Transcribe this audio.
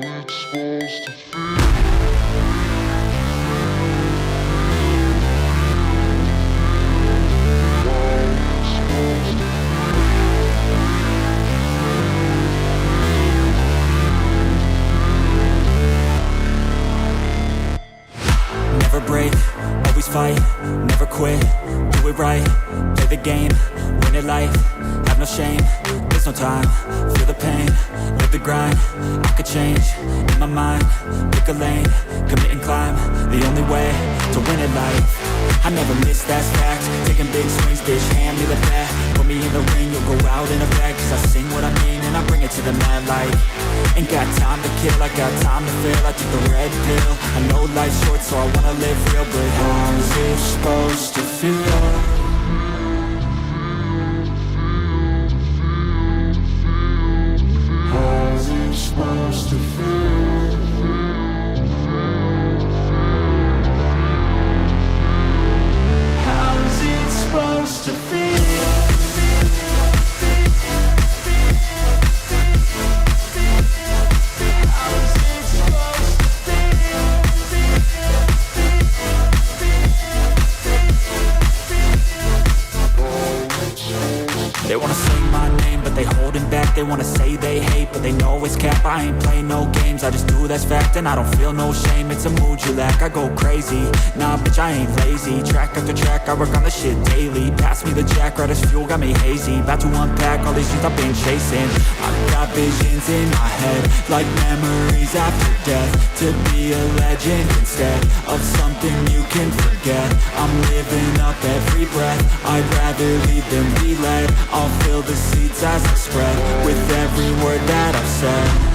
it's supposed to feel. Never break, always fight, never quit, do it right, play the game, win it life, have no shame, there's no time, feel the pain, live the grind, I could change, in my mind, pick a lane, commit and climb, the only way to win it life. I never miss, that's fact, taking big swings, bitch, hand me the bat, put me in the ring, you'll go out in a bag, cause I sing what I mean and I bring it to the mad light. Ain't got time to kill, I got time to feel, I took the red pill, I know life's short so I wanna live real, but how's it supposed to feel? How's it supposed to feel? How's it supposed to feel? They wanna say my name, but they holding back. They wanna say they hate, but they know it's cap. I ain't play no games, I just do that's fact. And I don't feel no shame, it's a mood you lack. I go crazy, nah bitch I ain't lazy. Track after track, I work on the shit daily. Pass me the jack, right as fuel, got me hazy. About to unpack all these things I've been chasing. I've got visions in my head, like memories after death. To be a legend instead of something you can forget. I'm living up every breath, I'd rather lead than be led. I'll fill the seats as I spread with every word that I've said.